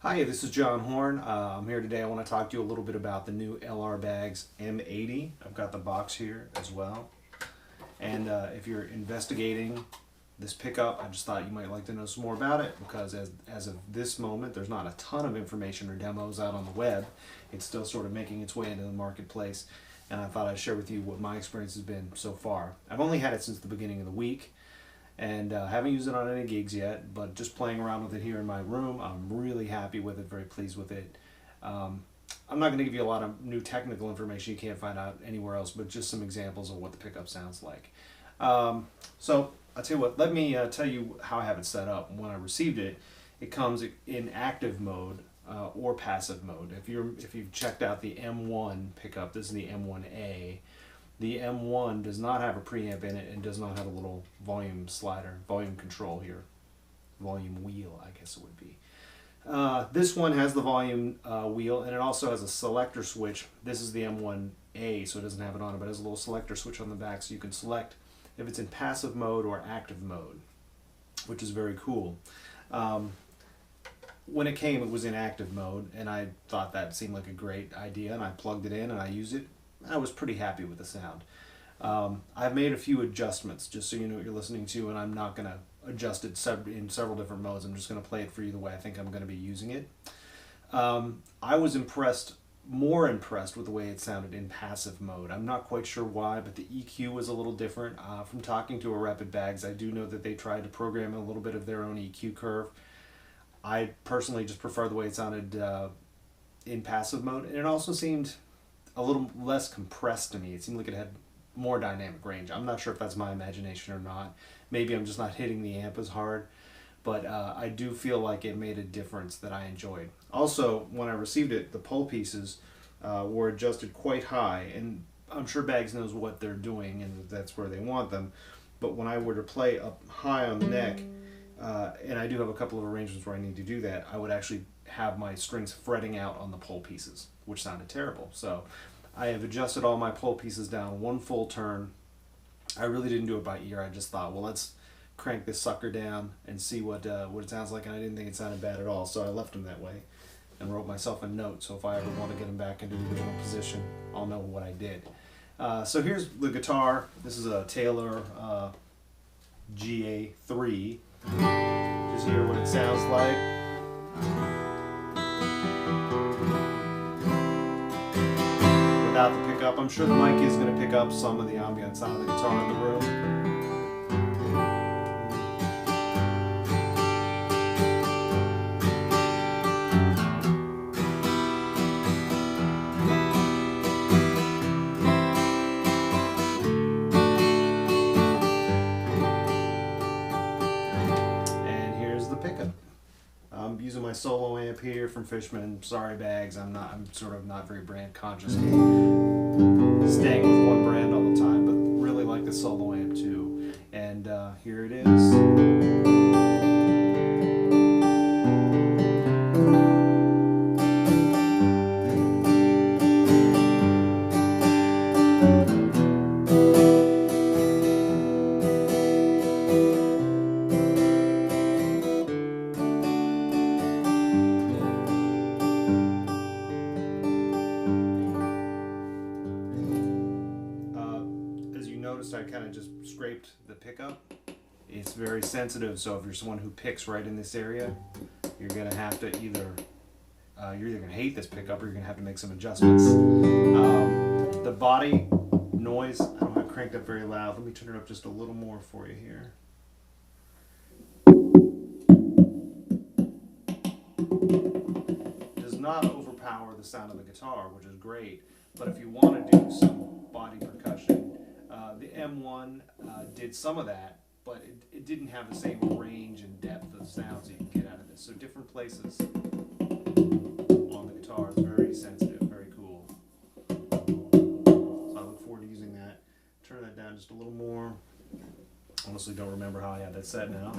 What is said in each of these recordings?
Hi, this is John Horn. I'm here today. I want to talk to you a little bit about the new LR Baggs M80. I've got the box here as well. And if you're investigating this pickup, I just thought you might like to know some more about it because as of this moment, there's not a ton of information or demos out on the web. It's still sort of making its way into the marketplace. And I thought I'd share with you what my experience has been so far. I've only had it since the beginning of the week and haven't used it on any gigs yet, but just playing around with it here in my room, I'm really happy with it, very pleased with it. I'm not going to give you a lot of new technical information you can't find out anywhere else, but just some examples of what the pickup sounds like. So I'll tell you what, let me tell you how I have it set up. When I received it, it comes in active mode or passive mode. If you've checked out the M1 pickup, this is the M1A. The M1 does not have a preamp in it and does not have a little volume slider, volume control here. Volume wheel, I guess it would be. This one has the volume wheel, and it also has a selector switch. This is the M1A, so it doesn't have it on it, but it has a little selector switch on the back, so you can select if it's in passive mode or active mode, which is very cool. When it came, it was in active mode, and I thought that seemed like a great idea, and I plugged it in and I used it. I was pretty happy with the sound. I've made a few adjustments just so you know what you're listening to, and I'm not going to adjust it in several different modes. I'm just going to play it for you the way I think I'm going to be using it. I was more impressed with the way it sounded in passive mode. I'm not quite sure why, but the EQ was a little different. From talking to a rep at Baggs, I do know that they tried to program a little bit of their own EQ curve. I personally just prefer the way it sounded in passive mode, and it also seemed a little less compressed to me. It seemed like it had more dynamic range. I'm not sure if that's my imagination or not. Maybe I'm just not hitting the amp as hard, but I do feel like it made a difference that I enjoyed. Also, when I received it, the pole pieces were adjusted quite high, and I'm sure Baggs knows what they're doing and that's where they want them, but when I were to play up high on the neck, and I do have a couple of arrangements where I need to do that, I would actually have my strings fretting out on the pole pieces, which sounded terrible. So I have adjusted all my pole pieces down one full turn. I really didn't do it by ear. I just thought, well, let's crank this sucker down and see what it sounds like, and I didn't think it sounded bad at all, so I left them that way and wrote myself a note, so if I ever want to get them back into the original position, I'll know what I did. So here's the guitar. This is a Taylor GA3. Just hear what it sounds like. Without the pickup, I'm sure the mic is going to pick up some of the ambient sound of the guitar in the room. And here's the pickup. I'm using my solo amp here from Fishman. Sorry, Baggs, I'm sort of not very brand conscious. Staying with one brand all the time, but really like the solo amp too. And here it is. As you noticed, I kind of just scraped the pickup. It's very sensitive, so if you're someone who picks right in this area, you're gonna have to either hate this pickup or you're gonna have to make some adjustments. The body noise, I don't have it cranked up very loud. Let me turn it up just a little more for you here. It does not overpower the sound of the guitar, which is great, but if you want to do some body percussion, the M1 did some of that, but it didn't have the same range and depth of sounds that you can get out of this. So different places on the guitar is very sensitive, very cool. So I look forward to using that. Turn that down just a little more. Honestly don't remember how I had that set now.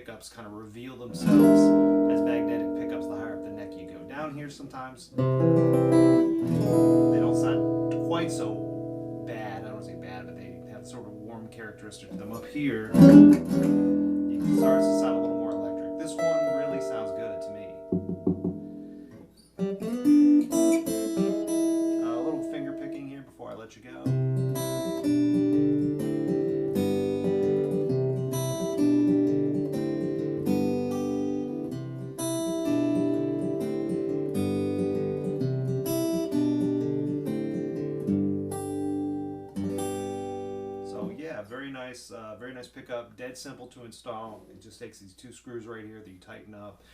pickups kind of reveal themselves as magnetic pickups the higher up the neck you go. Down here sometimes they don't sound quite so bad. I don't say bad, but they have sort of warm characteristic to them. Up here, it starts to sound a little more electric. This one really sounds good to me. A little finger picking here before I let you go. Very nice pickup, dead simple to install. It just takes these 2 screws right here that you tighten up.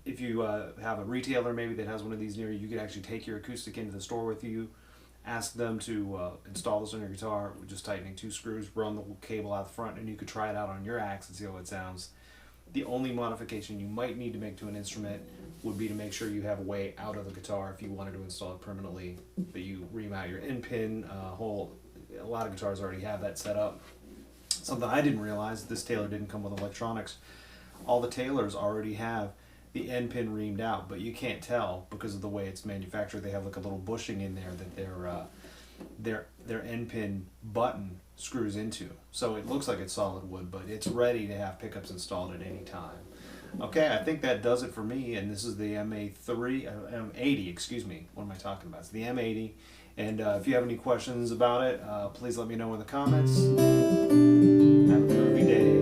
If you have a retailer maybe that has one of these near you, you could actually take your acoustic into the store with you, ask them to install this on your guitar with just tightening 2 screws, run the cable out the front, and you could try it out on your axe and see how it sounds. The only modification you might need to make to an instrument would be to make sure you have a way out of the guitar if you wanted to install it permanently, that you remount your end pin hole. A lot of guitars already have that set up. Something I didn't realize, this Taylor didn't come with electronics. All the Taylors already have the end pin reamed out, but you can't tell because of the way it's manufactured. They have like a little bushing in there that their end pin button screws into. So it looks like it's solid wood, but it's ready to have pickups installed at any time. Okay, I think that does it for me, and this is the M80, excuse me. What am I talking about? It's the M80. And if you have any questions about it, please let me know in the comments. Have a groovy day.